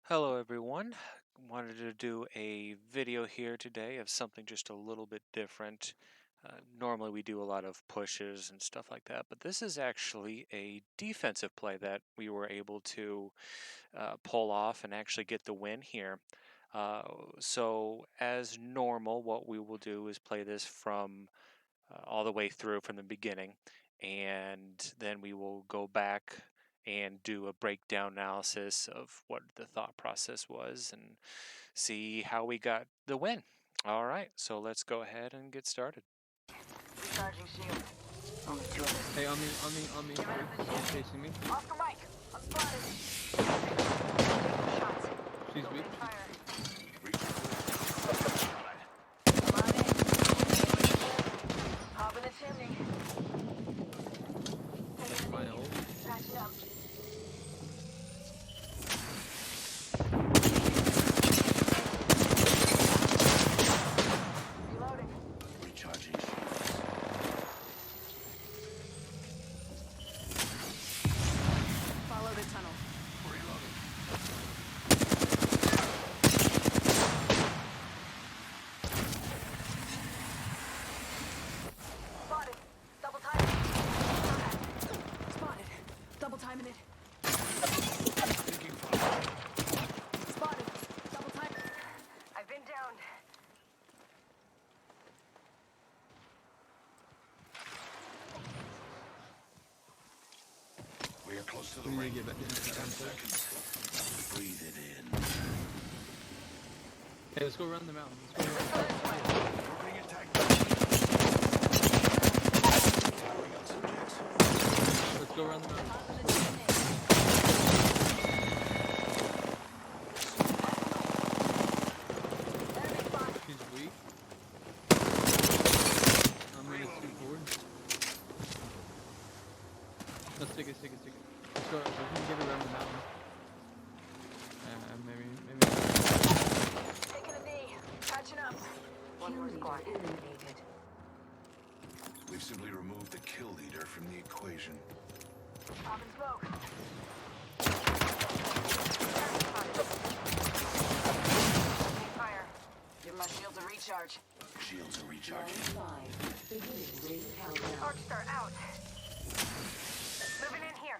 Hello everyone. Wanted to do a video here today of something just a little bit different. Normally we do a lot of pushes and stuff like that, but this is actually a defensive play that we were able to pull off and actually get the win here. Uh, so as normal, what we will do is play this from all the way through from the beginning, and then we will go back and do a breakdown analysis of what the thought process was and see how we got the win. All right, so let's go ahead and get started. Recharging shield. Only two of us. Hey, on me. He's chasing me. Oscar Mike, I'm spotted. Taking shots. She's weak. Opening fire. Hop in the chimney. That's my ult. Patching up. Reloading. Recharging. Follow the tunnel. Spotted. Double timing. Spotted. Double timing it. Spotted. Double timing. I've been downed. We are close to the We need ring. to get back in 10 10 seconds. Breathe it in. Hey, let's go around the mountain. Let's go around. Moving attack. Towering on subjects. Let's go around the mountain. Hop in the chimney. Enemy spotted. She's weak. I'm gonna shoot forward. Let's take it. Let's go. We can get around the mountain. Maybe. Taking a knee. Patching up. One more squad eliminated. We've simply removed the kill leader from the equation. Popping smoke. Fire. Give my shields a recharge. Shields are recharging. Arcstar out. Moving in here.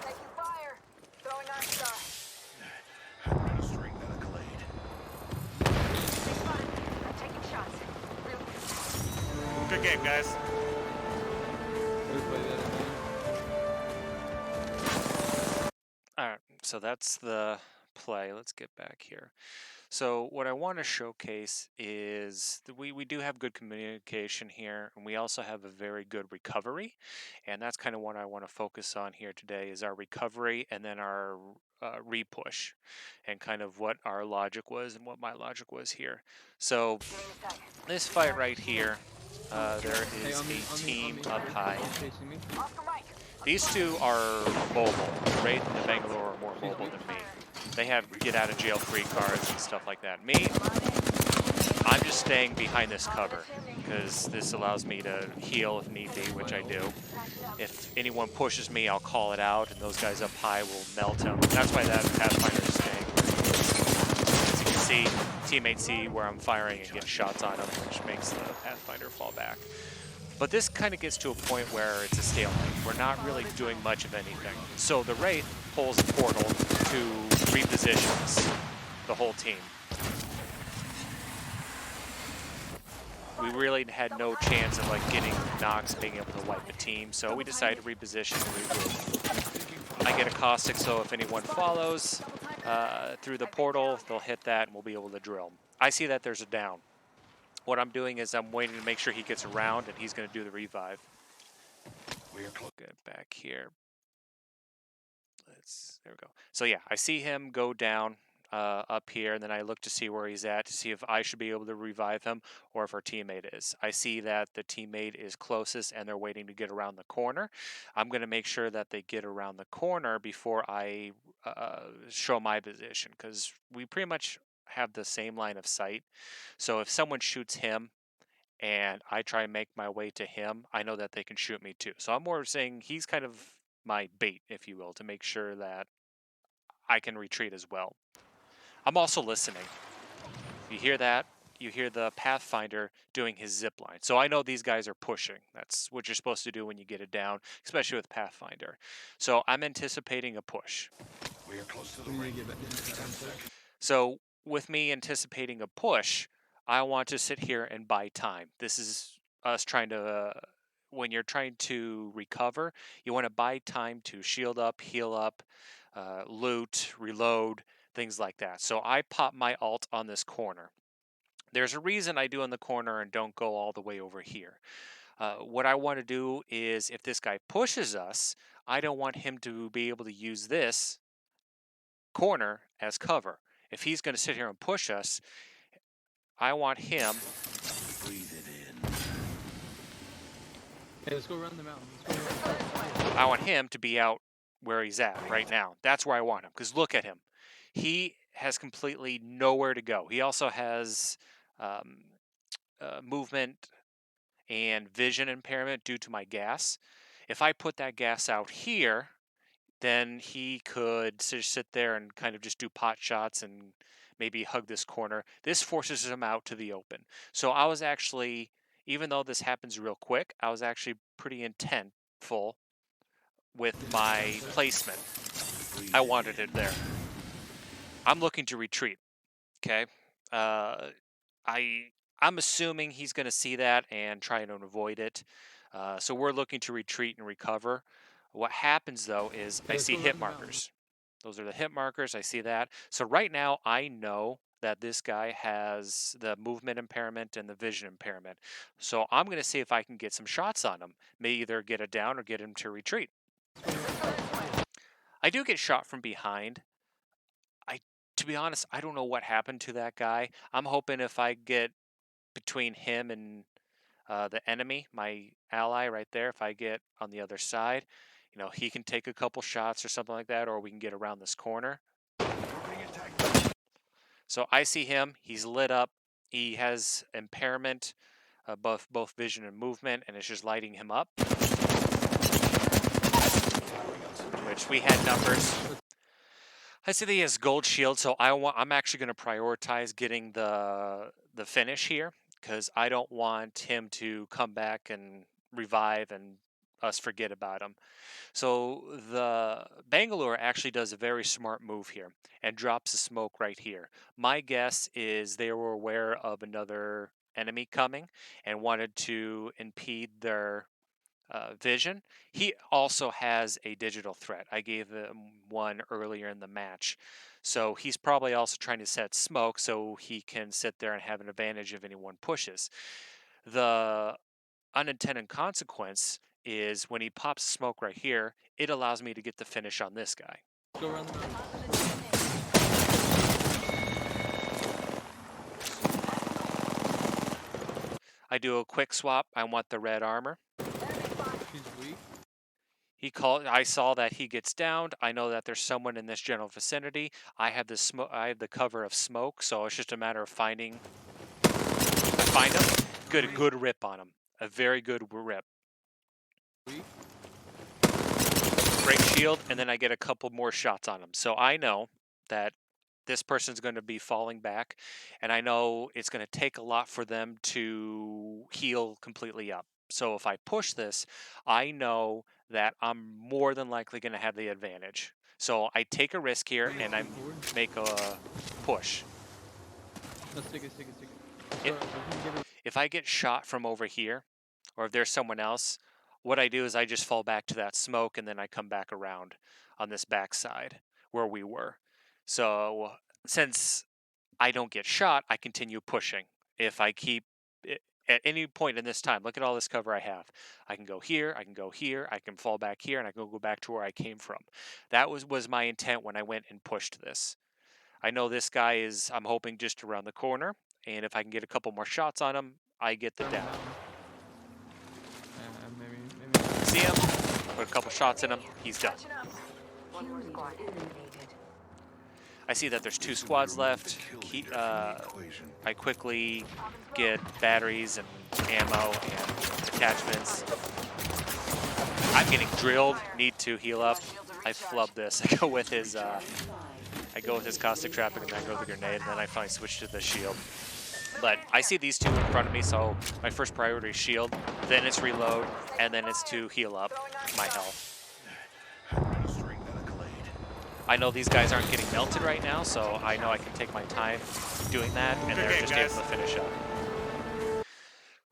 Taking fire. Throwing Arcstar. Administering medical aid. Big spotted. I'm taking shots. Good game, guys. We play that again. All right, so that's the play. Let's get back here. So what I want to showcase is that we do have good communication here, and we also have a very good recovery, and that's kind of what I want to focus on here today is our recovery and then our repush, and kind of what our logic was and what my logic was here. So this fight right here, there Hey, is on me. a team up high. She's chasing me. Oscar Mike. These two are mobile. The Wraith and the Bangalore are more mobile than me. They have get out of jail free cards and stuff like that. Me, I'm just staying behind this cover because this allows me to heal if need be, which I do. If anyone pushes me, I'll call it out, and those guys up high will melt them. That's why that Pathfinder is staying. As you can see, teammates see where I'm firing and get shots on them, which makes the Pathfinder fall back. But this kind of gets to a point where it's a stalemate. We're not really doing much of anything. So the Wraith pulls a portal to repositions the whole team. We really had no chance of like getting Nox being able to wipe the team, so we decided to reposition and regroup. I get a Caustic, so if anyone follows through the portal, they'll hit that and we'll be able to drill. I see that there's a down. What I'm doing is I'm waiting to make sure he gets around, and he's going to do the revive. We are close. Get back here. There we go. So yeah, I see him go down up here, and then I look to see where he's at to see if I should be able to revive him or if our teammate is. I see that the teammate is closest, and they're waiting to get around the corner. I'm going to make sure that they get around the corner before I show my position, because we pretty much have the same line of sight. So if someone shoots him and I try and make my way to him, I know that they can shoot me too. So I'm more saying he's kind of my bait, if you will, to make sure that I can retreat as well. I'm also listening. You hear that? You hear the Pathfinder doing his zip line. So I know these guys are pushing. That's what you're supposed to do when you get it down, especially with Pathfinder. So I'm anticipating a push. We are close to the We need ring. to get back into 10 that. seconds. So with me anticipating a push, I want to sit here and buy time. This is us trying to, when you're trying to recover, you want to buy time to shield up, heal up, loot, reload, things like that. So I pop my alt on this corner. There's a reason I do in the corner and don't go all the way over here. What I want to do is if this guy pushes us, I don't want him to be able to use this corner as cover. If he's going to sit here and push us, I want him. Breathe it in. Hey, let's go around the mountain. Let's go around. I want him to be out where he's at right now. That's where I want him. Because look at him. He has completely nowhere to go. He also has movement and vision impairment due to my gas. If I put that gas out here, then he could just sit there and kind of just do pot shots and maybe hug this corner. This forces him out to the open. So I was actually, even though this happens real quick, I was actually pretty intentful with my placement. I wanted it there. I'm looking to retreat. Okay. I'm assuming he's going to see that and try and avoid it. So we're looking to retreat and recover. What happens though is I Let's see go hit around the mountain. markers. Those are the hit markers. I see that. So right now I know that this guy has the movement impairment and the vision impairment. So I'm going to see if I can get some shots on him. May either get it down or get him to retreat. I do get shot from behind. To be honest, I don't know what happened to that guy. I'm hoping if I get between him and the enemy, my ally right there, if I get on the other side, he can take a couple shots or something like that, or we can get around this corner. So I see him. He's lit up. He has impairment, both vision and movement, and it's just lighting him up. Which we had numbers. I see that he has gold shield, so I'm actually going to prioritize getting the finish here because I don't want him to come back and revive and us forget about him. So the Bangalore actually does a very smart move here and drops the smoke right here. My guess is they were aware of another enemy coming and wanted to impede their vision. He also has a digital threat. I gave him one earlier in the match. So he's probably also trying to set smoke so he can sit there and have an advantage if anyone pushes. The unintended consequence is when he pops smoke right here, it allows me to get the finish on this guy. Let's go around the mountain. I do a quick swap. I want the red armor. He's weak. I saw that he gets downed. I know that there's someone in this general vicinity. I have the smoke. I have the cover of smoke, so it's just a matter of finding. Find him. Good rip on him. A very good rip. Weak. Break shield, and then I get a couple more shots on him. So I know that this person's going to be falling back, and I know it's going to take a lot for them to heal completely up. So if I push this, I know that I'm more than likely going to have the advantage. So I take a risk here, and I make a push. Let's take it. If I get shot from over here, or if there's someone else, what I do is I just fall back to that smoke, and then I come back around on this backside where we were. So since I don't get shot, I continue pushing. If I keep at any point in this time, look at all this cover I have. I can go here, I can go here, I can fall back here, and I can go back to where I came from. That was my intent when I went and pushed this. I know this guy is, I'm hoping, just around the corner, and if I can get a couple more shots on him, I get the down. Maybe. See him? Put a couple shots in him, he's done. Catching up. One more squad eliminated. I see that there's 2 squads left. I quickly get batteries and ammo and attachments. I'm getting drilled. Need to heal up. I flub this. I go with his caustic trapping, and then I go with the grenade, and then I finally switch to the shield. But I see these two in front of me, so my first priority is shield, then it's reload, and then it's to heal up my health. Administering that accolade. I know these guys aren't getting melted right now, so I know I can take my time doing that, and they're just able to finish up.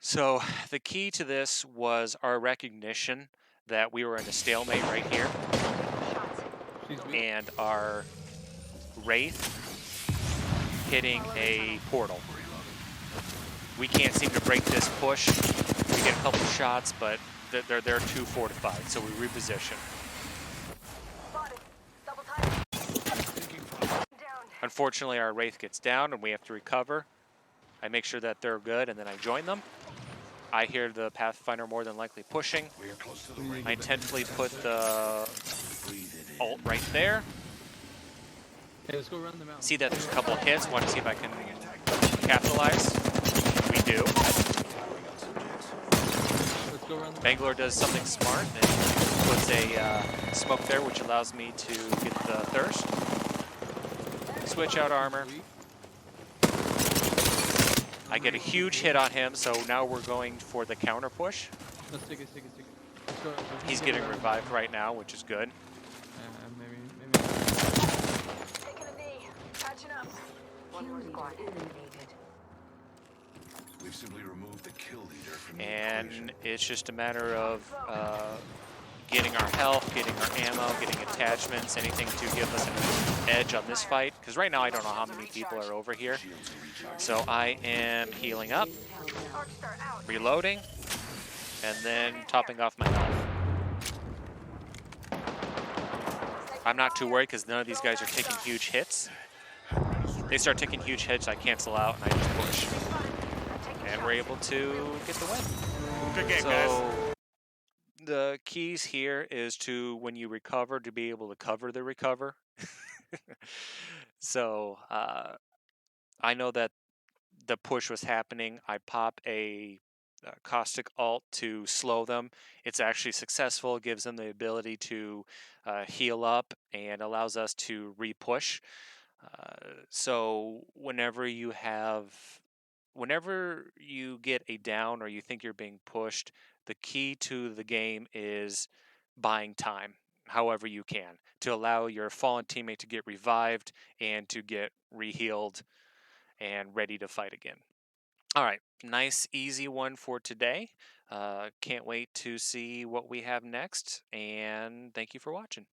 So the key to this was our recognition that we were in a stalemate right here, She's weak. and our Wraith hitting a portal. We can't seem to break this push. We get a couple shots, but they're too fortified, so we reposition. Spotted. Double time. Down. Unfortunately, our Wraith gets down, and we have to recover. I make sure that they're good, and then I join them. I hear the Pathfinder more than likely pushing. We are close to the We need ring. to I get back. intentionally put the Breathe it in. ult right there. Hey, let's go around the mountain. See that there's a couple of hits. Want to see if I can capitalize. We do. Let's go around the mountain. Bangalore does something smart and puts a smoke there, which allows me to get the thirst. Switch out armor. Weak. I get a huge hit on him, so now we're going for the counter push. Let's take it. Let's go. He's getting revived right now, which is good. Maybe. Taking a knee. Patching up. One more squad eliminated. We've simply removed the kill leader from the And equation. it's just a matter of getting our health, getting our ammo, getting attachments, anything to give us an edge on this fight. Because right now I don't know how many people are over here. Shields are recharged. So I am healing up, Arc star out. reloading, and then topping off my health. I'm not too worried because none of these guys are taking huge hits. They start taking huge hits, I cancel out, and I just push. And we're able to get the win. Good game, So guys. the keys here is to, when you recover, to be able to cover the recover. So I know that the push was happening. I pop a caustic alt to slow them. It's actually successful. It gives them the ability to heal up and allows us to re-push. So whenever you get a down or you think you're being pushed, the key to the game is buying time however you can to allow your fallen teammate to get revived and to get re-healed and ready to fight again. All right, nice easy one for today. Can't wait to see what we have next, and thank you for watching.